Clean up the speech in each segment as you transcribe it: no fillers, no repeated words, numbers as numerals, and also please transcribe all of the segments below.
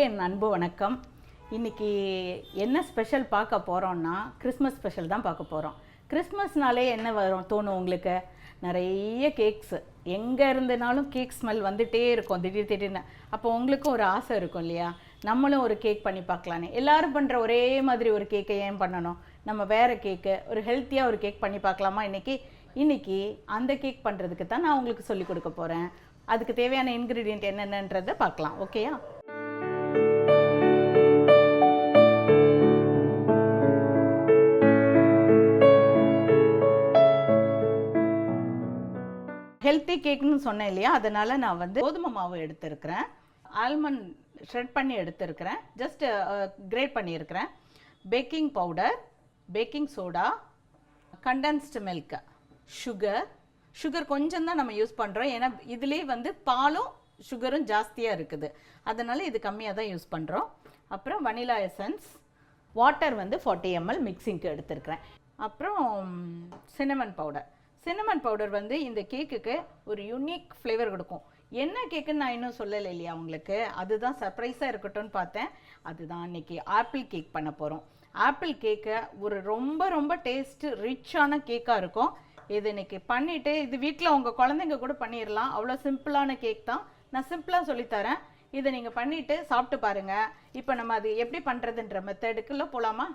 அனைவருக்கும் என் அன்பு வணக்கம். இன்றைக்கி என்ன ஸ்பெஷல் பார்க்க போகிறோன்னா கிறிஸ்மஸ் ஸ்பெஷல் தான் பார்க்க போகிறோம். கிறிஸ்மஸ்னாலே என்ன வரும் தோணும் உங்களுக்கு? நிறைய கேக்ஸு, எங்கே இருந்தனாலும் கேக் ஸ்மெல் வந்துகிட்டே இருக்கும் திடீர்னு. அப்போ உங்களுக்கும் ஒரு ஆசை இருக்கும் இல்லையா, நம்மளும் ஒரு கேக் பண்ணி பார்க்கலான்னு. எல்லோரும் பண்ணுற ஒரே மாதிரி ஒரு கேக்கை ஏன் பண்ணணும்? நம்ம வேறு கேக்கு, ஒரு ஹெல்த்தியாக ஒரு கேக் பண்ணி பார்க்கலாமா இன்றைக்கி அந்த கேக் பண்ணுறதுக்கு தான் நான் உங்களுக்கு சொல்லிக் கொடுக்க போகிறேன். அதுக்கு தேவையான இன்க்ரீடியன்ட் என்னென்னன்றதை பார்க்கலாம். ஓகேயா? ஹெல்த்தி கேக்னு சொன்னேன் இல்லையா, அதனால் நான் வந்து கோதுமை மாவு எடுத்துருக்கிறேன், ஆல்மண்ட் ஷ்ரெட் பண்ணி எடுத்துருக்கிறேன், ஜஸ்ட் கிரேட் பண்ணியிருக்கிறேன், baking powder, baking soda, condensed milk, sugar கொஞ்சம் தான் நம்ம யூஸ் பண்ணுறோம். ஏன்னா இதுலேயே வந்து பாலும் சுகரும் ஜாஸ்தியாக இருக்குது, அதனால் இது கம்மியாக தான் யூஸ் பண்ணுறோம். அப்புறம் வனிலா எசன்ஸ், வாட்டர் வந்து 40 ml மிக்சிங்க்கு எடுத்துருக்கிறேன். அப்புறம் சின்னமன் பவுடர் வந்து இந்த கேக்குக்கு ஒரு யூனிக் ஃப்ளேவர் கொடுக்கும். என்ன கேக்குன்னு நான் இன்னும் சொல்லலை இல்லையா உங்களுக்கு, அதுதான் சர்ப்ரைஸாக இருக்கட்டும்னு பார்த்தேன். அதுதான் இன்றைக்கி ஆப்பிள் கேக் பண்ண போகிறோம். ஆப்பிள் கேக்கை ஒரு ரொம்ப டேஸ்ட்டு ரிச்சான கேக்காக இருக்கும். இது இன்றைக்கி பண்ணிவிட்டு இது வீட்டில் உங்கள் குழந்தைங்க கூட பண்ணிடலாம். அவ்வளோ சிம்பிளான கேக் தான், நான் சிம்பிளாக சொல்லித்தரேன். இதை நீங்கள் பண்ணிவிட்டு சாப்பிட்டு பாருங்கள். இப்போ நம்ம அது எப்படி பண்ணுறதுன்ற மெத்தடுக்குள்ளே போகலாமா?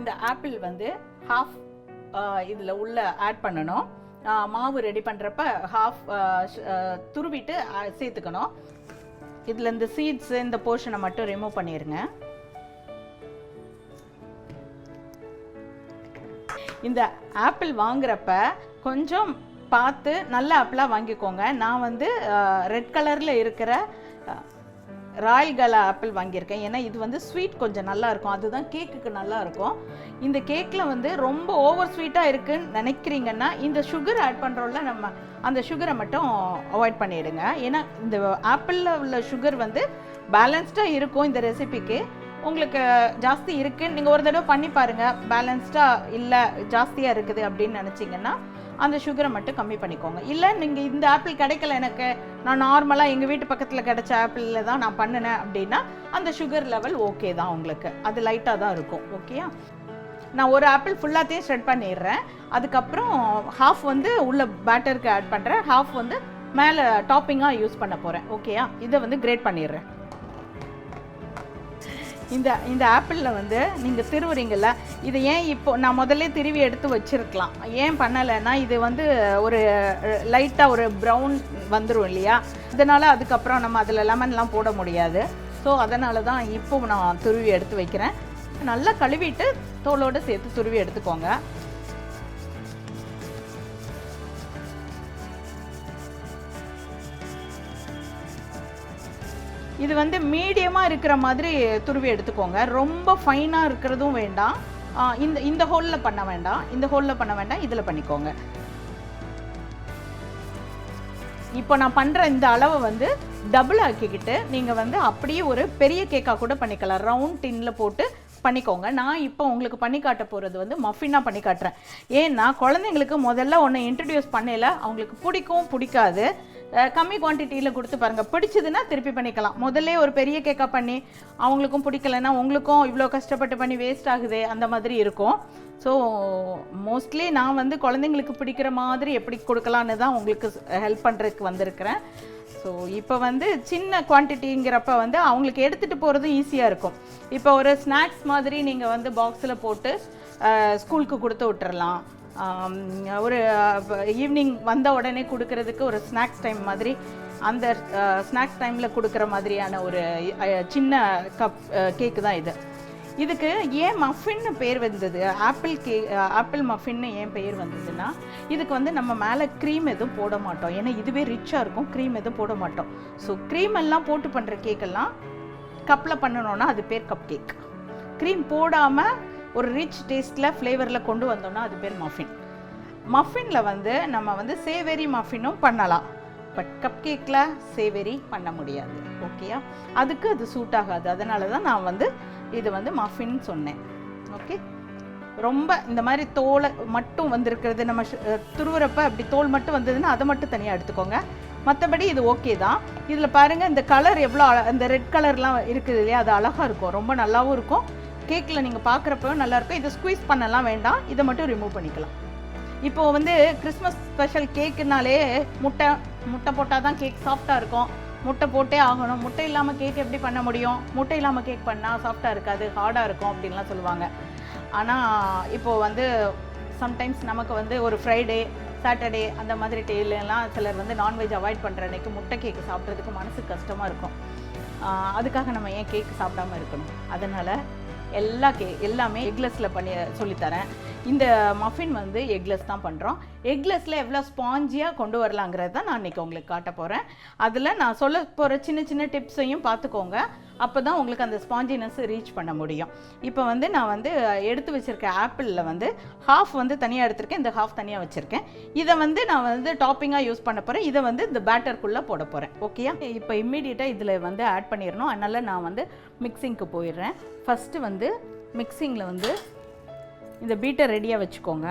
இந்த ஆப்பிள் வந்து ஹாஃப் இதில் உள்ள ஆட் பண்ணணும். மாவு ரெடி பண்ணுறப்ப ஹாஃப் துருவிட்டு சேர்த்துக்கணும். இதில் இந்த சீட்ஸு இந்த போர்ஷனை மட்டும் ரிமூவ் பண்ணிடுங்க. இந்த ஆப்பிள் வாங்குறப்ப கொஞ்சம் பார்த்து நல்ல ஆப்பிளாக வாங்கிக்கோங்க. நான் வந்து ரெட் கலரில் இருக்கிற ராயல் கலா ஆப்பிள் வாங்கியிருக்கேன். ஏன்னா இது வந்து ஸ்வீட் கொஞ்சம் நல்லா இருக்கும், அதுதான் கேக்குக்கு நல்லா இருக்கும். இந்த கேக்கில் வந்து ரொம்ப ஓவர் ஸ்வீட்டாக இருக்குன்னு நினைக்கிறீங்கன்னா இந்த சுகர் ஆட் பண்ணுறோம்ல, நம்ம அந்த சுகரை மட்டும் அவாய்ட் பண்ணிவிடுங்க. ஏன்னா இந்த ஆப்பிளில் உள்ள சுகர் வந்து பேலன்ஸ்டாக இருக்கும். இந்த ரெசிபிக்கு உங்களுக்கு ஜாஸ்தி இருக்குன்னு நீங்கள் ஒரு தடவை பண்ணி பாருங்கள். பேலன்ஸ்டாக இல்லை ஜாஸ்தியாக இருக்குது அப்படின்னு நினச்சிங்கன்னா அந்த சுகரை மட்டும் கம்மி பண்ணிக்கோங்க. இல்லை நீங்கள் இந்த ஆப்பிள் கிடைக்கல, எனக்கு நான் நார்மலாக எங்கள் வீட்டு பக்கத்தில் கிடைச்ச ஆப்பிளில் தான் நான் பண்ணினேன் அப்படின்னா அந்த சுகர் லெவல் ஓகே தான் உங்களுக்கு, அது லைட்டாக தான் இருக்கும். ஓகேயா? நான் ஒரு ஆப்பிள் ஃபுல்லாத்தையும் ஷ்ரெட் பண்ணிடுறேன். அதுக்கப்புறம் ஹாஃப் வந்து உள்ள பேட்டருக்கு ஆட் பண்ணுறேன், ஹாஃப் வந்து மேலே டாப்பிங்காக யூஸ் பண்ண போகிறேன். ஓகேயா? இதை வந்து கிரேட் பண்ணிடுறேன். இந்த ஆப்பிளில் வந்து நீங்கள் திருவுறீங்கள்ல, இதை ஏன் இப்போ நான் முதல்ல திருவி எடுத்து வச்சுருக்கலாம், ஏன் பண்ணலைன்னா இது வந்து ஒரு லைட்டாக ஒரு ப்ரௌன் வந்துடும் இல்லையா, அதனால் அதுக்கப்புறம் நம்ம அதில் லெமன்லாம் போட முடியாது. ஸோ அதனால தான் இப்போ நான் துருவி எடுத்து வைக்கிறேன். நல்லா கழுவிட்டு தோலோடு சேர்த்து துருவி எடுத்துக்கோங்க. இது வந்து மீடியமாக இருக்கிற மாதிரி துருவி எடுத்துக்கோங்க, ரொம்ப ஃபைனாக இருக்கிறதும் வேண்டாம். இந்த ஹோலில் பண்ண வேண்டாம், இதில் பண்ணிக்கோங்க. இப்போ நான் பண்ணுற இந்த அளவை வந்து டபுள் ஆக்கிக்கிட்டு நீங்கள் வந்து அப்படியே ஒரு பெரிய கேக்காக கூட பண்ணிக்கலாம், ரவுண்ட் டின்னில் போட்டு பண்ணிக்கோங்க. நான் இப்போ உங்களுக்கு பண்ணி காட்ட போகிறது வந்து மஃபினாக பண்ணி காட்டுறேன். ஏன்னா குழந்தைங்களுக்கு முதல்ல ஒன்று இன்ட்ரடியூஸ் பண்ணல, அவங்களுக்கு பிடிக்காது. கம்மி குவான்டிட்டியில் கொடுத்து பாருங்கள், பிடிச்சதுன்னா திருப்பி பண்ணிக்கலாம். முதல்ல ஒரு பெரிய கேக்காக பண்ணி அவங்களுக்கும் பிடிக்கலைன்னா உங்களுக்கும் இவ்வளோ கஷ்டப்பட்டு பண்ணி வேஸ்ட் ஆகுது, அந்த மாதிரி இருக்கும். ஸோ மோஸ்ட்லி நான் வந்து குழந்தைங்களுக்கு பிடிக்கிற மாதிரி எப்படி கொடுக்கலான்னு தான் உங்களுக்கு ஹெல்ப் பண்ணுறதுக்கு வந்திருக்கிறேன். ஸோ இப்போ வந்து சின்ன குவான்டிட்டிங்கிறப்ப வந்து அவங்களுக்கு எடுத்துகிட்டு போகிறதும் ஈஸியாக இருக்கும். இப்போ ஒரு ஸ்நாக்ஸ் மாதிரி நீங்கள் வந்து பாக்ஸில் போட்டு ஸ்கூலுக்கு கொடுத்து விட்டுறலாம். ஒரு ஈவினிங் வந்த உடனே கொடுக்கறதுக்கு ஒரு ஸ்நாக்ஸ் டைம் மாதிரி, அந்த ஸ்நாக்ஸ் டைமில் கொடுக்குற மாதிரியான ஒரு சின்ன கப் கேக்கு தான் இது. இதுக்கு ஏன் மஃபின்னு பேர் வந்தது, ஆப்பிள் மஃபின்னு ஏன் பேர் வந்ததுன்னா, இதுக்கு வந்து நம்ம மேலே க்ரீம் எதுவும் போட மாட்டோம். ஏன்னா இதுவே ரிச்சாக இருக்கும், க்ரீம் எதுவும் போட மாட்டோம். ஸோ க்ரீம் எல்லாம் போட்டு பண்ணுற கேக்கெல்லாம் கப்பில் பண்ணணுன்னா அது பேர் கப் கேக். க்ரீம் போடாமல் ஒரு ரிச் டேஸ்ட்டில் ஃப்ளேவரில் கொண்டு வந்தோம்னா அது பேர் மஃபினில் வந்து நம்ம வந்து சேவேரி மஃபினும் பண்ணலாம், பட் கப் கேக்கில் சேவேரி பண்ண முடியாது. ஓகேயா? அதுக்கு அது சூட் ஆகாது, அதனால தான் நான் வந்து இது வந்து மஃபின் சொன்னேன். ஓகே? ரொம்ப இந்த மாதிரி தோலை மட்டும் வந்திருக்கிறது, நம்ம துருவுறப்ப அப்படி தோல் மட்டும் வந்ததுன்னா அதை மட்டும் தனியாக எடுத்துக்கோங்க. மற்றபடி இது ஓகே தான். இதில் பாருங்கள் இந்த கலர் எவ்வளோ அந்த ரெட் கலர்லாம் இருக்குது இல்லையா, அது அழகாக இருக்கும், ரொம்ப நல்லாவும் இருக்கும். கேக்கில் நீங்கள் பார்க்குறப்பவும் நல்லாயிருக்கும். இதை ஸ்குவீஸ் பண்ணலாம் வேண்டாம், இதை மட்டும் ரிமூவ் பண்ணிக்கலாம். இப்போது வந்து கிறிஸ்மஸ் ஸ்பெஷல் கேக்குனாலே முட்டை போட்டால் தான் கேக் சாஃப்டாக இருக்கும். முட்டை போட்டே ஆகணும், முட்டை இல்லாமல் கேக் எப்படி பண்ண முடியும், முட்டை இல்லாமல் கேக் பண்ணால் சாஃப்டாக இருக்காது, ஹார்டாக இருக்கும் அப்படின்லாம் சொல்லுவாங்க. ஆனால் இப்போது வந்து சம்டைம்ஸ் நமக்கு வந்து ஒரு ஃப்ரைடே சாட்டர்டே அந்த மாதிரி டேலாம் சிலர் வந்து நான்வெஜ் அவாய்ட் பண்ணுற அன்றைக்கி முட்டை கேக்கு சாப்பிட்றதுக்கு மனசுக்கு கஷ்டமாக இருக்கும். அதுக்காக நம்ம ஏன் கேக்கு சாப்பிடாமல் இருக்கணும்? அதனால் எல்லாமே எக்லெஸ்ஸில் பண்ணி சொல்லித்தரேன். இந்த மஃபின் வந்து எக்லெஸ் தான் பண்ணுறோம். எக்லெஸ்ஸில் எவ்வளோ ஸ்பாஞ்சியாக கொண்டு வரலாங்கிறது தான் நான் இன்றைக்கி உங்களுக்கு காட்ட போகிறேன். அதில் நான் சொல்ல போகிற சின்ன சின்ன டிப்ஸையும் பார்த்துக்கோங்க, அப்போ தான் உங்களுக்கு அந்த ஸ்பாஞ்சினஸ் ரீச் பண்ண முடியும். இப்போ வந்து நான் வந்து எடுத்து வச்சுருக்க ஆப்பிளில் வந்து ஹாஃப் வந்து தனியாக எடுத்திருக்கேன், இந்த ஹாஃப் தனியாக வச்சுருக்கேன். இதை வந்து நான் வந்து டாப்பிங்காக யூஸ் பண்ண போகிறேன். இதை வந்து இந்த பேட்டருக்குள்ளே போட போகிறேன். ஓகேயா? இப்போ இம்மீடியட்டாக இதில் வந்து ஆட் பண்ணிடணும். அதனால் நான் வந்து மிக்சிங்க்கு போயிடுறேன். ஃபஸ்ட்டு வந்து மிக்சிங்கில் வந்து இந்த பீட்டர் ரெடியாக வச்சுக்கோங்க.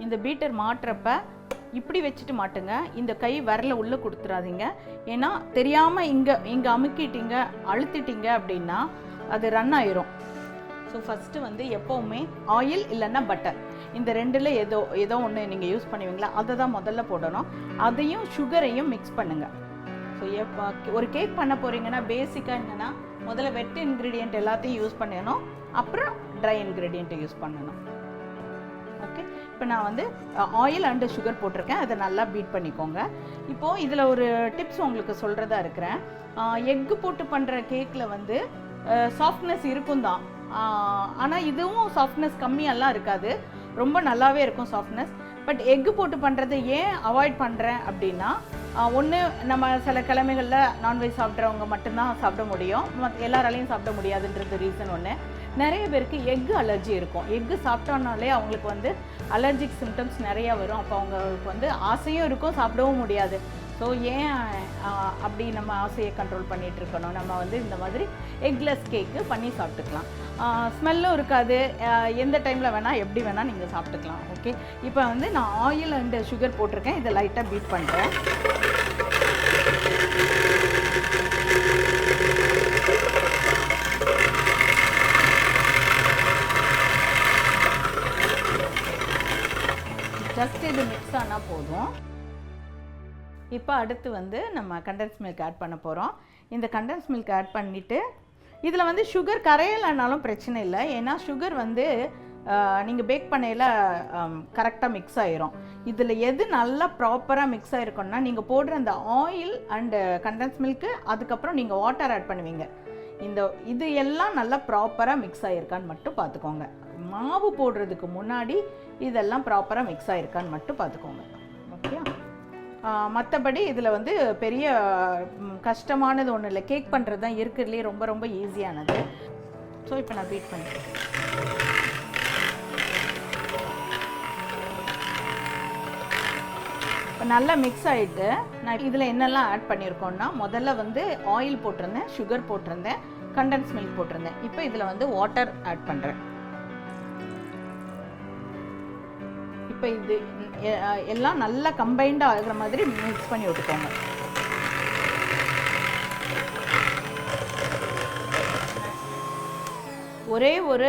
இந்த பீட்டர் மாட்டுறப்ப இப்படி வச்சுட்டு மாட்டுங்க, இந்த கை விரல உள்ளே கொடுத்துடாதீங்க. ஏன்னா தெரியாமல் இங்கே அமுக்கிட்டீங்க, அழுத்திட்டீங்க அப்படின்னா அது ரன் ஆயிரும். ஸோ ஃபஸ்ட்டு வந்து எப்போவுமே ஆயில் இல்லைன்னா பட்டர், இந்த ரெண்டில் ஏதோ ஒன்று நீங்கள் யூஸ் பண்ணுவீங்களா, அதை தான் முதல்ல போடணும். அதையும் சுகரையும் மிக்ஸ் பண்ணுங்கள். ஸோ ஒரு கேக் பண்ண போகிறீங்கன்னா பேசிக்காக என்னென்னா முதல்ல வெட் இன்க்ரீடியண்ட் எல்லாத்தையும் யூஸ் பண்ணணும், அப்புறம் ட்ரை இன்க்ரீடியண்ட்டை யூஸ் பண்ணணும். ஓகே, இப்போ நான் வந்து ஆயில் அண்டு சுகர் போட்டிருக்கேன், அதை நல்லா பீட் பண்ணிக்கோங்க. இப்போது இதில் ஒரு டிப்ஸ் உங்களுக்கு சொல்கிறதா இருக்கிறேன். எக்கு போட்டு பண்ணுற கேக்கில் வந்து சாஃப்ட்னஸ் இருக்கும் தான், ஆனால் இதுவும் சாஃப்ட்னஸ் கம்மியெல்லாம் இருக்காது, ரொம்ப நல்லாவே இருக்கும் சாஃப்ட்னஸ். பட் எக்கு போட்டு பண்ணுறது ஏன் அவாய்ட் பண்ணுறேன் அப்படின்னா, ஒன்று நம்ம சில கிழமைகளில் நான்வெஜ் சாப்பிட்றவங்க மட்டும்தான் சாப்பிட முடியும், எல்லாராலையும் சாப்பிட முடியாதுன்றது ரீசன் ஒன்று. நிறைய பேருக்கு எக்கு அலர்ஜி இருக்கும். எக்கு சாப்பிட்டோன்னாலே அவங்களுக்கு வந்து அலர்ஜிக் சிம்டம்ஸ் நிறையா வரும். அப்போ அவங்களுக்கு வந்து ஆசையும் இருக்கும், சாப்பிடவும் முடியாது. ஸோ ஏன் அப்படி நம்ம ஆசையை கண்ட்ரோல் பண்ணிகிட்ருக்கணும்? நம்ம வந்து இந்த மாதிரி எக்லெஸ் கேக்கு பண்ணி சாப்பிட்டுக்கலாம். ஸ்மெல்லும் இருக்காது, எந்த டைமில் வேணால் எப்படி வேணால் நீங்கள் சாப்பிட்டுக்கலாம். ஓகே, இப்போ வந்து நான் ஆயில் அண்டு சுகர் போட்டிருக்கேன், இதை லைட்டாக பீட் பண்ணுறேன். ஜஸ்ட் இது மிக்ஸ் ஆனால் போதும். இப்போ அடுத்து வந்து நம்ம கண்டென்ஸ் மில்க் ஆட் பண்ண போகிறோம். இந்த கண்டென்ஸ் மில்க் ஆட் பண்ணிவிட்டு இதில் வந்து சுகர் கரையலைனாலும் பிரச்சனை இல்லை, ஏன்னா சுகர் வந்து நீங்கள் பேக் பண்ணையில் கரெக்டாக மிக்ஸ் ஆகிரும். இதில் எது நல்லா ப்ராப்பராக மிக்ஸ் ஆகிருக்குன்னா, நீங்கள் போடுற அந்த ஆயில் அண்டு கண்டென்ஸ் மில்க்கு, அதுக்கப்புறம் நீங்கள் வாட்டர் ஆட் பண்ணுவீங்க, இது எல்லாம் நல்லா ப்ராப்பராக மிக்ஸ் ஆகிருக்கான்னு மட்டும் பார்த்துக்கோங்க. மாவு போடுறதுக்கு முன்னாடி இதெல்லாம் ப்ராப்பராக மிக்ஸ் ஆகிருக்கான்னு மட்டும் பார்த்துக்கோங்க. ஓகே, மற்றபடி இதில் வந்து பெரிய கஷ்டமானது ஒன்றும் இல்லை, கேக் பண்ணுறது தான் இருக்கிறதுலே ரொம்ப ரொம்ப ஈஸியானது. ஸோ இப்போ நான் பீட் பண்ணிக்கிறேன். இப்போ நல்லா மிக்ஸ் ஆகிட்டு நான் இதில் என்னெல்லாம் ஆட் பண்ணியிருக்கோன்னா, முதல்ல வந்து ஆயில் போட்டிருந்தேன், சுகர் போட்டிருந்தேன், கண்டென்ஸ் மில்க் போட்டிருந்தேன். இப்போ இதில் வந்து வாட்டர் ஆட் பண்ணுறேன். இப்போ இது எல்லாம் நல்லா கம்பைண்டாக ஆகிற மாதிரி மிக்ஸ் பண்ணி விட்டுக்கோங்க. ஒரே ஒரு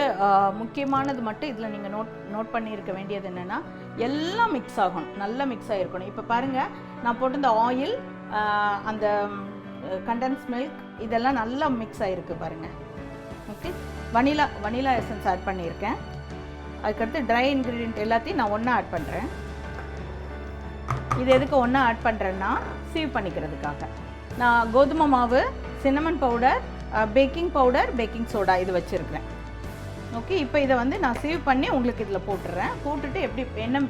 முக்கியமானது மட்டும் இதில் நீங்கள் நோட் பண்ணியிருக்க வேண்டியது என்னென்னா, எல்லாம் மிக்ஸ் ஆகணும், நல்லா மிக்ஸ் ஆகிருக்கணும். இப்போ பாருங்கள், நான் போட்டு இந்த ஆயில், அந்த கண்டென்ஸ் மில்க், இதெல்லாம் நல்லா மிக்ஸ் ஆகிருக்கு பாருங்கள். ஓகே, வனிலா எசன்ஸ் ஆட் பண்ணியிருக்கேன். அதுக்கடுத்து ட்ரை இன்க்ரீடியன்ட் எல்லாத்தையும் நான் ஒன்றா ஆட் பண்ணுறேன். இது எதுக்கு ஒன்றா ஆட் பண்ணுறேன்னா, சீவ் பண்ணிக்கிறதுக்காக. நான் கோதுமை மாவு, cinnamon powder, baking powder, baking soda இது வச்சுருக்கிறேன். ஓகே, இப்போ இதை வந்து நான் சீவ் பண்ணி உங்களுக்கு இதில் போட்டுடுறேன். போட்டுட்டு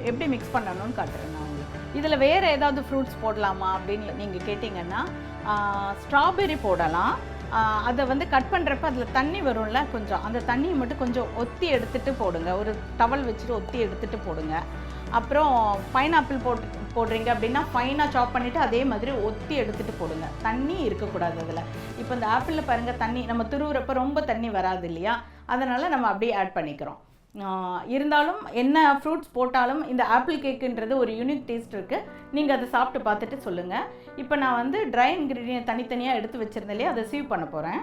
எப்படி மிக்ஸ் பண்ணணும்னு காட்டுறேன் நான் உங்களுக்கு. இதில் வேறு ஏதாவது ஃப்ரூட்ஸ் போடலாமா அப்படின்னு நீங்கள் கேட்டிங்கன்னா, ஸ்ட்ராபெரி போடலாம். அதை வந்து கட் பண்ணுறப்ப அதில் தண்ணி வரும்ல, கொஞ்சம் அந்த தண்ணியை மட்டும் கொஞ்சம் ஒத்தி எடுத்துகிட்டு போடுங்க, ஒரு டவல் வச்சுட்டு ஒத்தி எடுத்துகிட்டு போடுங்க. அப்புறம் பைனாப்பிள் போடுறீங்க அப்படின்னா ஃபைனாக சாப் பண்ணிவிட்டு அதே மாதிரி ஒத்தி எடுத்துகிட்டு போடுங்க, தண்ணி இருக்கக்கூடாது அதில். இப்போ இந்த ஆப்பிளில் பாருங்கள், தண்ணி நம்ம துருவுறப்ப ரொம்ப தண்ணி வராது இல்லையா, அதனால் நம்ம அப்படியே ஆட் பண்ணிக்கிறோம். இருந்தாலும் என்ன ஃப்ரூட்ஸ் போட்டாலும் இந்த ஆப்பிள் கேக்குன்றது ஒரு யூனிக் டேஸ்ட் இருக்குது. நீங்கள் அதை சாப்பிட்டு பார்த்துட்டு சொல்லுங்கள். இப்போ நான் வந்து ட்ரை இன்க்ரீடியன்ட் தனித்தனியாக எடுத்து வச்சுருந்தேன் இல்லையா, அதை சீவ் பண்ண போகிறேன்.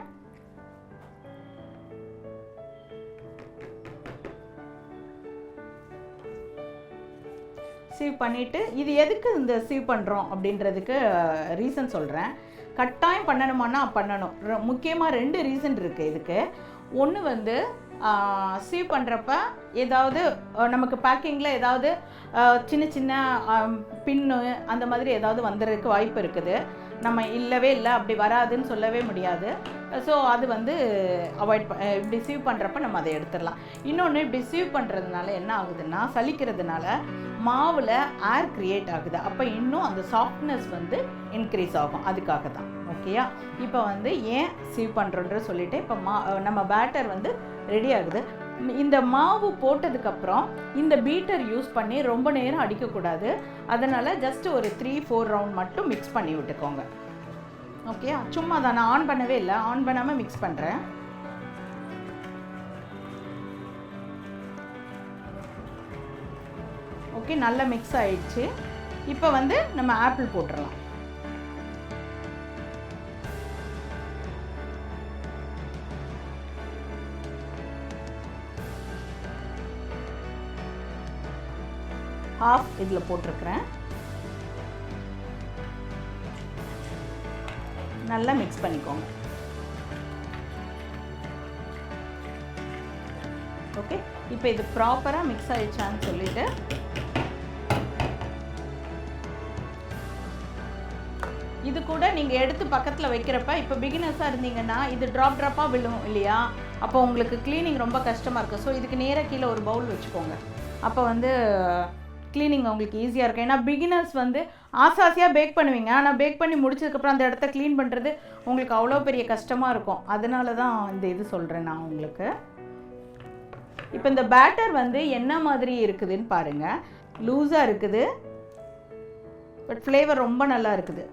சீவ் பண்ணிவிட்டு இது எதுக்கு இந்த சீவ் பண்ணுறோம் அப்படின்றதுக்கு ரீசன் சொல்கிறேன். கட்டாயம் பண்ணணுமானா பண்ணணும். முக்கியமாக 2 ரீசன் இருக்குது இதுக்கு. ஒன்று வந்து சீவ் பண்ணுறப்ப ஏதாவது நமக்கு பேக்கிங்கில் ஏதாவது சின்ன சின்ன பின்னு அந்த மாதிரி ஏதாவது வந்துறதுக்கு வாய்ப்பு இருக்குது. நம்ம இல்லவே இல்லை அப்படி வராதுன்னு சொல்லவே முடியாது. ஸோ அது வந்து அவாய்ட் இப்படி சீவ் பண்ணுறப்ப நம்ம அதை எடுத்துடலாம். இன்னொன்று இப்படி சீவ் பண்ணுறதுனால என்ன ஆகுதுன்னா, சலிக்கிறதுனால மாவில் ஏர் க்ரியேட் ஆகுது. அப்போ இன்னும் அந்த சாஃப்ட்னஸ் வந்து இன்க்ரீஸ் ஆகும். அதுக்காக தான். ஓகேயா? இப்போ வந்து ஏன் சீவ் பண்ணுறோன்ற சொல்லிவிட்டு இப்போ நம்ம பேட்டர் வந்து ரெடி ஆகுது. இந்த மாவு போட்டதுக்கப்புறம் இந்த பீட்டர் யூஸ் பண்ணி ரொம்ப நேரம் அடிக்கக்கூடாது. அதனால் ஜஸ்ட் ஒரு 3-4 ரவுண்ட் மட்டும் மிக்ஸ் பண்ணி விட்டுக்கோங்க. ஓகேயா? சும்மா தான், நான் ஆன் பண்ணவே இல்லை, ஆன் பண்ணாமல் மிக்ஸ் பண்ணுறேன். ஓகே, நல்லா மிக்ஸ் ஆயிடுச்சு. இப்போ வந்து நம்ம ஆப்பிள் போட்டுடலாம். ஹாஃப் இதில் போட்டிருக்கிறேன். நல்லா மிக்ஸ் பண்ணிக்கோங்க. ஓகே, இப்போ இது ப்ராப்பராக மிக்ஸ் ஆயிடுச்சான்னு சொல்லிட்டு இது கூட நீங்கள் எடுத்து பக்கத்தில் வைக்கிறப்ப, இப்போ பிகினர்ஸாக இருந்தீங்கன்னா இது ட்ராப்பாக விழும் இல்லையா, அப்போ உங்களுக்கு க்ளீனிங் ரொம்ப கஷ்டமாக இருக்கும். ஸோ இதுக்கு நேராக கீழே ஒரு பவுல் வச்சுக்கோங்க. அப்போ வந்து க்ளீனிங் உங்களுக்கு ஈஸியாக இருக்கும். ஏன்னா பிகினர்ஸ் வந்து ஆசாசியாக பேக் பண்ணுவீங்க, ஆனால் பேக் பண்ணி முடிச்சதுக்கப்புறம் அந்த இடத்த க்ளீன் பண்ணுறது உங்களுக்கு அவ்வளோ பெரிய கஷ்டமாக இருக்கும். அதனால தான் இந்த இது சொல்கிறேன் நான் உங்களுக்கு. இப்போ இந்த பேட்டர் வந்து என்ன மாதிரி இருக்குதுன்னு பாருங்கள். லூஸாக இருக்குது, பட் ஃப்ளேவர் ரொம்ப நல்லா இருக்குது.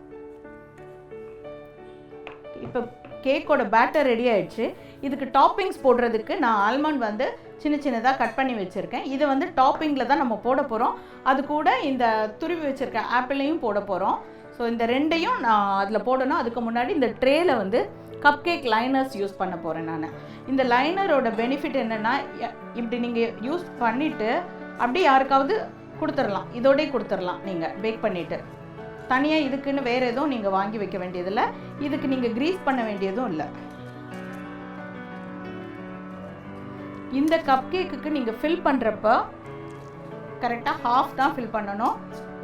இப்போ கேக்கோட பேட்டர் ரெடி ஆயிடுச்சு. இதுக்கு டாப்பிங்ஸ் போடுறதுக்கு நான் ஆல்மண்ட் வந்து சின்ன சின்னதாக கட் பண்ணி வச்சுருக்கேன். இதை வந்து டாப்பிங்கில் தான் நம்ம போட போகிறோம். அது கூட இந்த துருவி வச்சுருக்க ஆப்பிளையும் போட போகிறோம். ஸோ இந்த 2ஐயும் நான் அதில் போடணும். அதுக்கு முன்னாடி இந்த ட்ரேயில் வந்து கப் கேக் லைனர்ஸ் யூஸ் பண்ண போகிறேன் நான். இந்த லைனரோட பெனிஃபிட் என்னென்னா, இப்படி நீங்கள் யூஸ் பண்ணிவிட்டு அப்படியே யாருக்காவது கொடுத்துடலாம், இதோடய கொடுத்துடலாம். நீங்கள் பேக் பண்ணிவிட்டு தனியாக இதுக்குன்னு வேறு எதுவும் நீங்கள் வாங்கி வைக்க வேண்டியதில்லை. இதுக்கு நீங்கள் க்ரீஸ் பண்ண வேண்டியதும் இல்லை. இந்த கப் கேக்குக்கு நீங்கள் ஃபில் பண்ணுறப்போ கரெக்டாக ஹாஃப் தான் ஃபில் பண்ணணும்.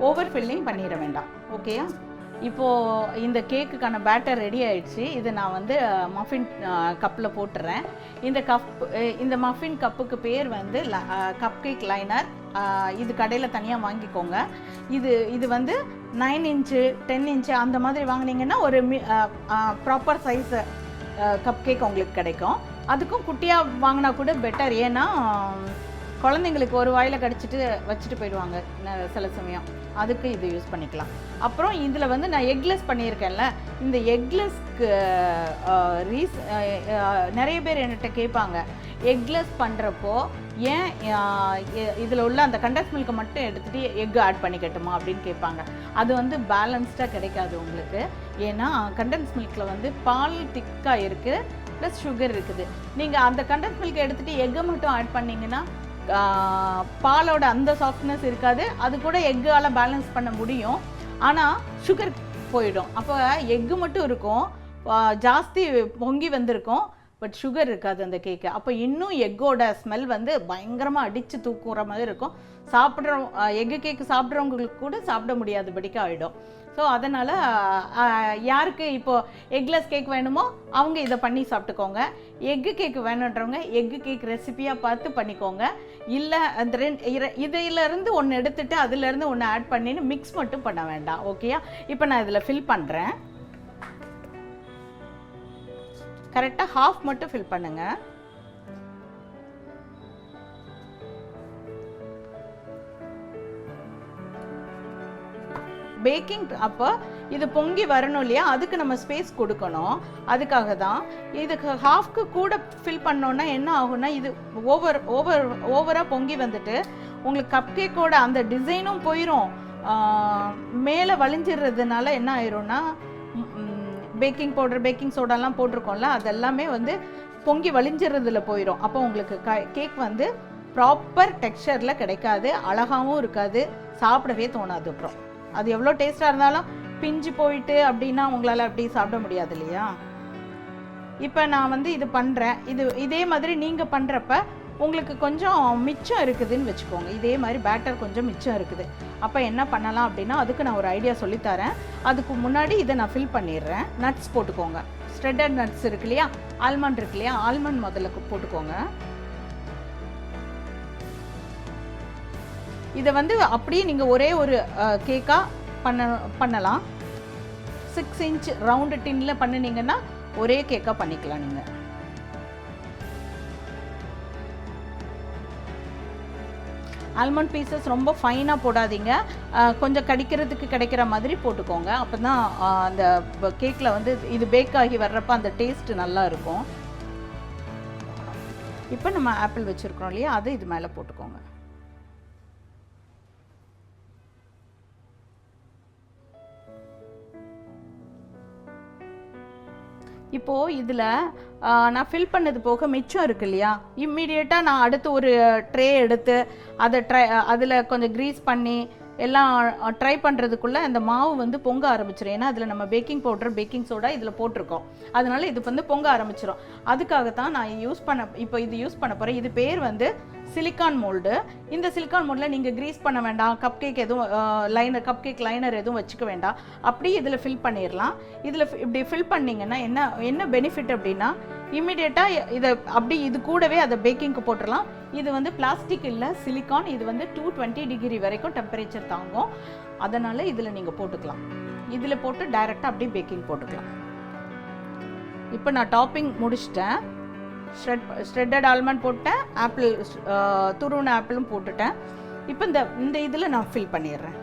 ஓவர் ஃபில்லிங் பண்ணிட வேண்டாம். ஓகேயா? இப்போது இந்த கேக்குக்கான பேட்டர் ரெடி ஆயிடுச்சு. இது நான் வந்து மஃபின் கப்பில் போட்டுறேன். இந்த மஃபின் கப்புக்கு பேர் வந்து கப் கேக் லைனர். இது கடையில் தனியாக வாங்கிக்கோங்க. இது வந்து 9 இன்ச்சு 10 இன்ச்சு அந்த மாதிரி வாங்கினீங்கன்னா ஒரு ப்ராப்பர் சைஸு கப் கேக் உங்களுக்கு கிடைக்கும். அதுக்கும் குட்டியாக வாங்கினா கூட பெட்டர். ஏன்னா குழந்தைங்களுக்கு ஒரு வாயில் கடிச்சிட்டு வச்சுட்டு போயிடுவாங்க சில சமயம். அதுக்கு இது யூஸ் பண்ணிக்கலாம். அப்புறம் இதில் வந்து நான் எக்லெஸ் பண்ணியிருக்கேன்ல, இந்த எக்லெஸ்க்கு நிறைய பேர் என்கிட்ட கேட்பாங்க, எக்லெஸ் பண்ணுறப்போ ஏன் இதில் உள்ள அந்த கண்டன்ஸ் மில்கை மட்டும் எடுத்துகிட்டு எக் ஆட் பண்ணிக்கட்டுமா அப்படின்னு கேட்பாங்க. அது வந்து பேலன்ஸ்டாக கிடைக்காது உங்களுக்கு. ஏன்னா கண்டன்ஸ் மில்கில் வந்து பால் திக்காக இருக்குது, ப்ளஸ் சுகர் இருக்குது. நீங்கள் அந்த கண்டன்ஸ் மில்கை எடுத்துகிட்டு எக்கை மட்டும் ஆட் பண்ணிங்கன்னா பாலோட அந்த சாஃப்ட்னஸ் இருக்காது. அது கூட எக்கால் பேலன்ஸ் பண்ண முடியும், ஆனால் சுகர் போயிடும். அப்போ எக்கு மட்டும் இருக்கும், ஜாஸ்தி பொங்கி வந்திருக்கும், பட் சுகர் இருக்காது அந்த கேக்கு. அப்போ இன்னும் எக்கோட ஸ்மெல் வந்து பயங்கரமாக அடித்து தூக்குற மாதிரி இருக்கும். எக்கு கேக்கு சாப்பிட்றவங்களுக்கு கூட சாப்பிட முடியாதபடிக்கு ஆகிடும். ஸோ அதனால் யாருக்கு இப்போது எக்லெஸ் கேக் வேணுமோ அவங்க இதை பண்ணி சாப்பிட்டுக்கோங்க. எக்கு கேக்கு வேணுன்றவங்க எக்கு கேக் ரெசிபியாக பார்த்து பண்ணிக்கோங்க. இல்லை அந்த இதிலேருந்து ஒன்று எடுத்துகிட்டு அதிலேருந்து ஒன்று ஆட் பண்ணின்னு மிக்ஸ் மட்டும் பண்ண வேண்டாம். ஓகேயா? இப்போ நான் இதில் ஃபில் பண்ணுறேன். கரெக்டாக ஹாஃப் மட்டும் ஃபில் பண்ணுங்கள். பேக்கிங் அப்போ இது பொங்கி வரணும் இல்லையா, அதுக்கு நம்ம ஸ்பேஸ் கொடுக்கணும். அதுக்காக தான் இதுக்கு ஹாஃப்க்கு கூட ஃபில் பண்ணோன்னா என்ன ஆகும்னா, இது ஓவராக பொங்கி வந்துட்டு உங்களுக்கு கப் கேக்கோட அந்த டிசைனும் போயிடும். மேலே வலிஞ்சிடுறதுனால என்ன ஆயிரும்னா, பேக்கிங் பவுடர் பேக்கிங் சோடாலாம் போட்டிருக்கோம்ல, அதெல்லாமே வந்து பொங்கி வலிஞ்சிடுறதுல போயிடும். அப்போ உங்களுக்கு கேக் வந்து ப்ராப்பர் டெக்ஸ்சரில் கிடைக்காது, அழகாகவும் இருக்காது, சாப்பிடவே தோணாது. அப்புறம் அது எவ்வளோ டேஸ்ட்டாக இருந்தாலும் பிஞ்சு போயிட்டு அப்படின்னா உங்களால் அப்படி சாப்பிட முடியாது இல்லையா. இப்போ நான் வந்து இது பண்ணுறேன். இதே மாதிரி நீங்கள் பண்ணுறப்ப உங்களுக்கு கொஞ்சம் மிச்சம் இருக்குதுன்னு வச்சுக்கோங்க. இதே மாதிரி பேட்டர் கொஞ்சம் மிச்சம் இருக்குது. அப்போ என்ன பண்ணலாம் அப்படின்னா, அதுக்கு நான் ஒரு ஐடியா சொல்லித்தரேன். அதுக்கு முன்னாடி இதை நான் ஃபில் பண்ணிடுறேன். நட்ஸ் போட்டுக்கோங்க. ஸ்ட்ரெட்டட் நட்ஸ் இருக்கு இல்லையா, ஆல்மண்ட் இருக்கு இல்லையா, ஆல்மண்ட் முதல்ல போட்டுக்கோங்க. இதை வந்து அப்படியே நீங்கள் ஒரே ஒரு கேக்காக பண்ணலாம். 6 இன்ச் ரவுண்டு டின்னில் பண்ணினீங்கன்னா ஒரே கேக்காக பண்ணிக்கலாம். நீங்கள் ஆல்மண்ட் பீசஸ் ரொம்ப ஃபைனாக போடாதீங்க, கொஞ்சம் கடிக்கிறதுக்கு கிடைக்கிற மாதிரி போட்டுக்கோங்க. அப்போ தான் அந்த கேக்கில் வந்து இது பேக் ஆகி வர்றப்ப அந்த டேஸ்ட்டு நல்லா இருக்கும். இப்போ நம்ம ஆப்பிள் வச்சுருக்கோம் இல்லையா, அதை இது மேலே போட்டுக்கோங்க. இப்போது இதில் நான் ஃபில் பண்ணது போக மிச்சம் இருக்கு இல்லையா, இம்மிடியேட்டாக நான் அடுத்து ஒரு ட்ரே எடுத்து அதை அதில் கொஞ்சம் க்ரீஸ் பண்ணி எல்லாம் ட்ரை பண்ணுறதுக்குள்ளே அந்த மாவு வந்து பொங்க ஆரம்பிச்சிடும். ஏன்னா அதில் நம்ம பேக்கிங் பவுடர் பேக்கிங் சோடா இதில் போட்டிருக்கோம். அதனால இது வந்து பொங்க ஆரம்பிச்சிடும். அதுக்காகத்தான் நான் இப்போ இது யூஸ் பண்ண போகிறேன். இது பேர் வந்து சிலிக்கான் மோல்டு. இந்த சிலிக்கான் மோல்டில் நீங்கள் க்ரீஸ் பண்ண வேண்டாம், கப் கேக் எதுவும் கப் கேக் லைனர் எதுவும் வச்சுக்க வேண்டாம். அப்படியே இதில் ஃபில் பண்ணிடலாம். இதில் இப்படி ஃபில் பண்ணிங்கன்னா என்ன பெனிஃபிட் அப்படின்னா, இம்மிடியேட்டாக இதை அப்படி இது கூடவே அதை பேக்கிங்க்கு போட்டுடலாம். இது வந்து பிளாஸ்டிக் இல்லை, சிலிக்கான். இது வந்து 220 டிகிரி வரைக்கும் டெம்பரேச்சர் தாங்கும். அதனால் இதில் நீங்கள் போட்டுக்கலாம். இதில் போட்டு டைரெக்டாக அப்படியே பேக்கிங் போட்டுக்கலாம். இப்போ நான் டாப்பிங் முடிச்சிட்டேன். ஸ்ட்ரெட்டட் ஆல்மண்ட் போட்டேன், ஆப்பிள் துருவின ஆப்பிளும் போட்டுட்டேன். இப்போ இந்த இதில் நான் ஃபில் பண்ணிடுறேன்.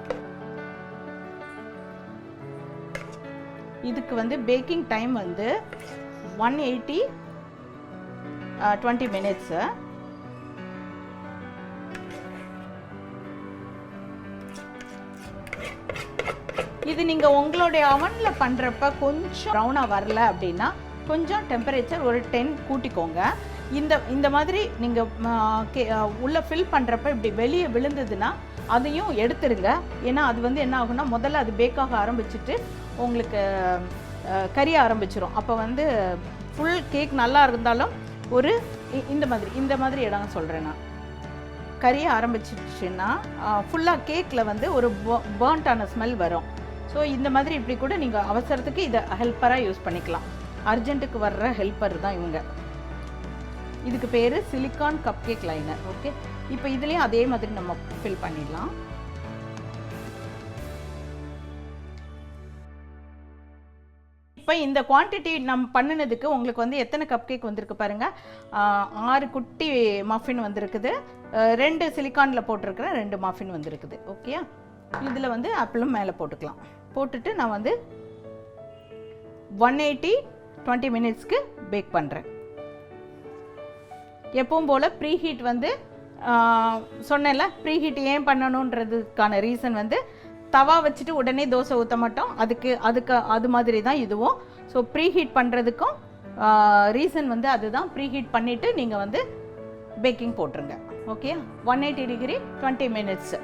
இதுக்கு வந்து பேக்கிங் டைம் வந்து 180 20 மினிட்ஸு. இது நீங்கள் உங்களுடைய அவனில் பண்ணுறப்ப கொஞ்சம் ப்ரௌனாக வரல அப்படின்னா கொஞ்சம் டெம்பரேச்சர் ஒரு 10 கூட்டிக்கோங்க. இந்த மாதிரி நீங்கள் உள்ளே ஃபில் பண்ணுறப்ப இப்படி வெளியே விழுந்ததுன்னா அதையும் எடுத்துருங்க. ஏன்னா அது வந்து என்ன ஆகும்னா, முதல்ல அது பேக்காக ஆரம்பிச்சுட்டு உங்களுக்கு கரிய ஆரம்பிச்சிடும். அப்போ வந்து ஃபுல் கேக் நல்லா இருந்தாலும் ஒரு இந்த மாதிரி இடம் சொல்கிறேன் நான், கரிய ஆரம்பிச்சிடுச்சுன்னா ஃபுல்லாக கேக்கில் வந்து ஒரு பர்ன்டான ஸ்மெல் வரும். ஸோ இந்த மாதிரி இப்படி கூட நீங்கள் அவசரத்துக்கு இதை ஹெல்ப்பராக யூஸ் பண்ணிக்கலாம். அர்ஜென்ட்டுக்கு வர்ற ஹெல்ப்பர் தான் இவங்க. இதுக்கு பேர் silicon cup cake liner. Okay, இப்போ இதுலேயும் அதே மாதிரி நம்ம ஃபில் பண்ணிடலாம். இப்போ இந்த குவான்டிட்டி நம்ம பண்ணினதுக்கு உங்களுக்கு வந்து எத்தனை கப் கேக் வந்திருக்கு பாருங்கள். 6 குட்டி மஃபின் வந்திருக்குது, 2 சிலிக்கானில் போட்டிருக்கிற 2 மஃபின் வந்திருக்குது. ஓகே, இதில் வந்து ஆப்பிளும் மேலே போட்டுக்கலாம். போட்டுட்டு நான் வந்து 180 20 மினிட்ஸ்க்கு பேக் பண்ணுறேன். எப்பவும் போல் ப்ரீஹீட் வந்து சொன்னேன்ல, ப்ரீஹீட் ஏன் பண்ணணுன்றதுக்கான ரீசன் வந்து தவா வச்சுட்டு உடனே தோசை ஊற்ற மாட்டோம், அதுக்கு அது மாதிரி தான் இதுவும். ஸோ ப்ரீஹீட் பண்ணுறதுக்கும் ரீசன் வந்து அதுதான். ப்ரீஹீட் பண்ணிவிட்டு நீங்கள் வந்து பேக்கிங் போட்டுருங்க. Okay, 180 degree 20 minutes.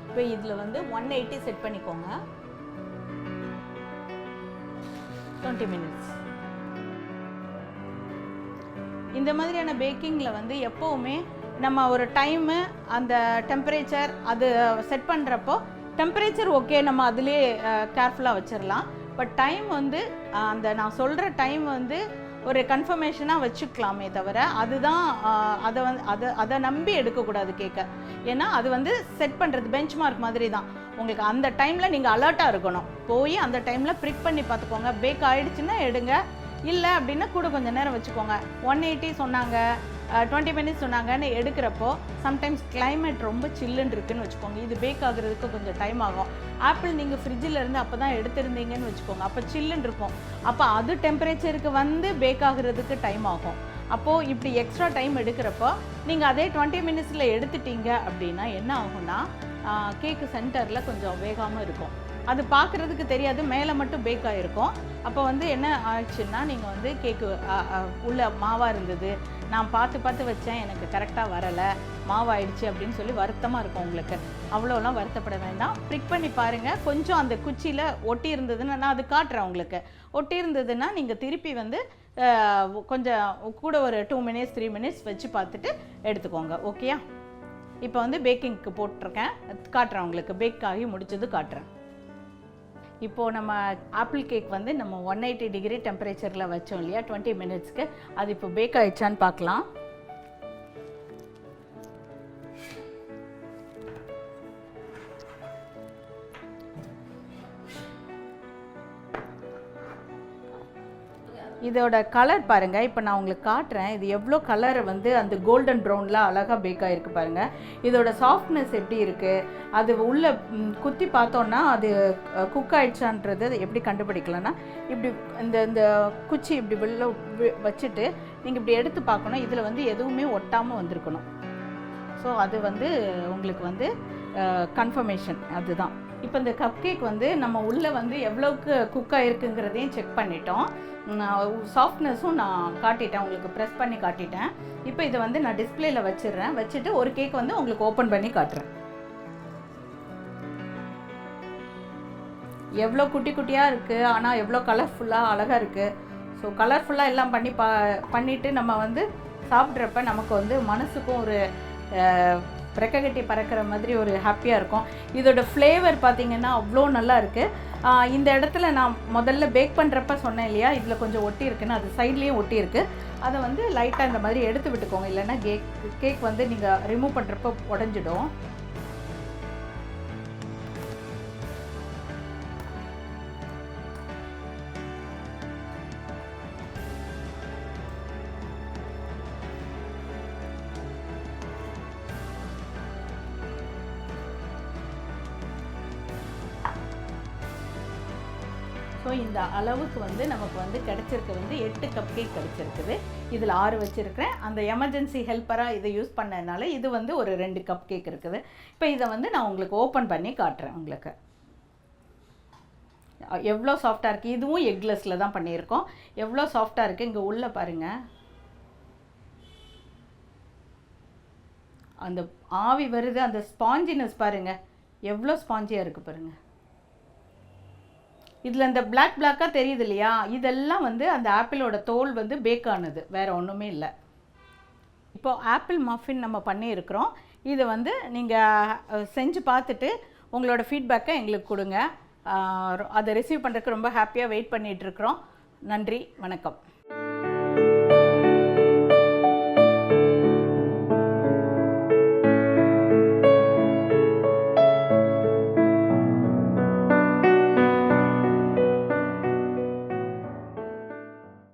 இப்போ இதில் வந்து 180 செட் பண்ணிக்கோங்க. 20 மினிட்ஸ். இந்த மாதிரியான பேக்கிங்கில் வந்து எப்போவுமே நம்ம ஒரு டைமு அந்த டெம்பரேச்சர் அது செட் பண்ணுறப்போ டெம்பரேச்சர் ஓகே, நம்ம அதுலேயே கேர்ஃபுல்லாக வச்சிடலாம். பட் டைம் வந்து அந்த நான் சொல்கிற டைம் வந்து ஒரு கன்ஃபர்மேஷனாக வச்சுக்கலாமே தவிர அதுதான் அதை நம்பி எடுக்கக்கூடாது கேட்க. ஏன்னா அது வந்து செட் பண்ணுறது பெஞ்ச் மார்க் மாதிரி தான். உங்களுக்கு அந்த டைமில் நீங்கள் அலர்ட்டாக இருக்கணும். போய் அந்த டைமில் ப்ரிக் பண்ணி பார்த்துக்கோங்க. பேக் ஆகிடுச்சுன்னா எடுங்க, இல்லை அப்படின்னா கூட கொஞ்சம் நேரம் வச்சுக்கோங்க. 180 சொன்னாங்க, 20 மினிட்ஸ் சொன்னாங்கன்னு எடுக்கிறப்போ சம்டைம்ஸ் கிளைமேட் ரொம்ப சில்லுன்னு இருக்குன்னு வச்சுக்கோங்க, இது பேக் ஆகுறதுக்கு கொஞ்சம் டைம் ஆகும். ஆப்பிள் நீங்கள் ஃப்ரிட்ஜில் இருந்து அப்போ தான் எடுத்திருந்தீங்கன்னு வச்சுக்கோங்க, அப்போ சில்லுன்னு இருக்கும், அப்போ அது டெம்பரேச்சருக்கு வந்து பேக் ஆகுறதுக்கு டைம் ஆகும். அப்போது இப்படி எக்ஸ்ட்ரா டைம் எடுக்கிறப்போ நீங்கள் அதே 20 மினிட்ஸில் எடுத்துட்டீங்க அப்படின்னா என்ன ஆகும்னா கேக்கு சென்டரில் கொஞ்சம் வேகாமல் இருக்கும், அது பார்க்குறதுக்கு தெரியாது, மேலே மட்டும் பேக் ஆகிருக்கும். அப்போ வந்து என்ன ஆயிடுச்சுன்னா நீங்கள் வந்து கேக்கு உள்ள மாவாக இருந்தது, நான் பார்த்து வச்சேன், எனக்கு கரெக்டாக வரலை, மாவாயிடுச்சு அப்படின்னு சொல்லி வருத்தமாக இருக்கும் உங்களுக்கு. அவ்வளோலாம் வருத்தப்பட வேண்டாம், ப்ரிக் பண்ணி பாருங்கள். கொஞ்சம் அந்த குச்சியில் ஒட்டி இருந்ததுன்னா, நான் அது காட்டுறேன் உங்களுக்கு, ஒட்டி இருந்ததுன்னா நீங்கள் திருப்பி வந்து கொஞ்சம் கூட ஒரு 2 மினிட்ஸ் 3 மினிட்ஸ் வச்சு பார்த்துட்டு எடுத்துக்கோங்க. ஓகேயா? இப்போ வந்து பேக்கிங்க்கு போட்டிருக்கேன், காட்டுறேன் உங்களுக்கு, பேக் ஆகி முடிச்சது காட்டுறேன். இப்போது நம்ம ஆப்பிள் கேக் வந்து நம்ம 180 டிகிரி டெம்பரேச்சரில் வச்சோம் இல்லையா 20 மினிட்ஸ்க்கு, அது இப்போ பேக் ஆகிடுச்சான்னு பார்க்கலாம். இதோட கலர் பாருங்கள், இப்போ நான் உங்களுக்கு காட்டுறேன், இது எவ்வளோ கலர் வந்து அந்த கோல்டன் ப்ரௌனில் அழகாக பேக் ஆகிருக்கு பாருங்கள். இதோட சாஃப்ட்னஸ் எப்படி இருக்குது, அது உள்ளே குத்தி பார்த்தோன்னா அது குக் ஆகிடுச்சான்றது எப்படி கண்டுபிடிக்கலன்னா, இப்படி இந்த குச்சி இப்படி வெளில வச்சுட்டு நீங்கள் இப்படி எடுத்து பார்க்கணும், இதில் வந்து எதுவுமே ஒட்டாமல் வந்திருக்கணும். ஸோ அது வந்து உங்களுக்கு வந்து கன்ஃபர்மேஷன் அதுதான். இப்போ இந்த கப் கேக் வந்து நம்ம உள்ளே வந்து எவ்வளோக்கு குக் ஆகிருக்குங்கிறதையும் செக் பண்ணிட்டோம், சாஃப்ட்னஸும் நான் காட்டிட்டேன் உங்களுக்கு, ப்ரெஸ் பண்ணி காட்டிட்டேன். இப்போ இதை வந்து நான் டிஸ்பிளேயில் வச்சிடுறேன், வச்சுட்டு ஒரு கேக் வந்து உங்களுக்கு ஓப்பன் பண்ணி காட்டுறேன். எவ்வளோ குட்டி குட்டியாக இருக்குது, ஆனால் எவ்வளோ கலர்ஃபுல்லாக அழகாக இருக்குது. ஸோ கலர்ஃபுல்லாக எல்லாம் பண்ணிவிட்டு நம்ம வந்து சாப்பிட்றப்ப நமக்கு வந்து மனசுக்கும் ஒரு ரெக்ககட்டி பறக்கிற மாதிரி ஒரு ஹாப்பியாக இருக்கும். இதோட ஃப்ளேவர் பார்த்திங்கன்னா அவ்வளோ நல்லா இருக்குது. இந்த இடத்துல நான் முதல்ல பேக் பண்ணுறப்ப சொன்னேன் இல்லையா, இதில் கொஞ்சம் ஒட்டி இருக்குன்னு, அது சைட்லேயும் ஒட்டி இருக்குது, அதை வந்து லைட்டாக இந்த மாதிரி எடுத்து விட்டுக்கோங்க, இல்லைன்னா கேக் வந்து நீங்கள் ரிமூவ் பண்ணுறப்ப உடஞ்சிடும். ஸோ இந்த அளவுக்கு வந்து நமக்கு வந்து கிடச்சிருக்கு வந்து 8 கப் கேக் கிடச்சிருக்குது. இதில் 6 வச்சுருக்கிறேன், அந்த எமர்ஜென்சி ஹெல்ப்பராக இதை யூஸ் பண்ணதுனால இது வந்து ஒரு 2 கப் கேக் இருக்குது. இப்போ இதை வந்து நான் உங்களுக்கு ஓப்பன் பண்ணி காட்டுறேன். உங்களுக்கு எவ்வளோ சாஃப்டாக இருக்குது, இதுவும் எக்லெஸ்ஸில் தான் பண்ணியிருக்கோம், எவ்வளோ சாஃப்டாக இருக்குது. இங்கே உள்ளே பாருங்கள், அந்த ஆவி வருது, அந்த ஸ்பாஞ்சினஸ் பாருங்கள் எவ்வளோ ஸ்பாஞ்சியாக இருக்குது பாருங்கள். இதில் இந்த பிளாக்காக தெரியுது இல்லையா, இதெல்லாம் வந்து அந்த ஆப்பிளோட தோல் வந்து பேக் ஆனது, வேறு ஒன்றுமே இல்லை. இப்போது ஆப்பிள் மஃபின் நம்ம பண்ணியிருக்கிறோம், இதை வந்து நீங்கள் செஞ்சு பார்த்துட்டு உங்களோட ஃபீட்பேக்கை எங்களுக்கு கொடுங்க. அதை ரிசீவ் பண்ணுறதுக்கு ரொம்ப ஹாப்பியாக வெயிட் பண்ணிகிட்ருக்குறோம். நன்றி, வணக்கம்.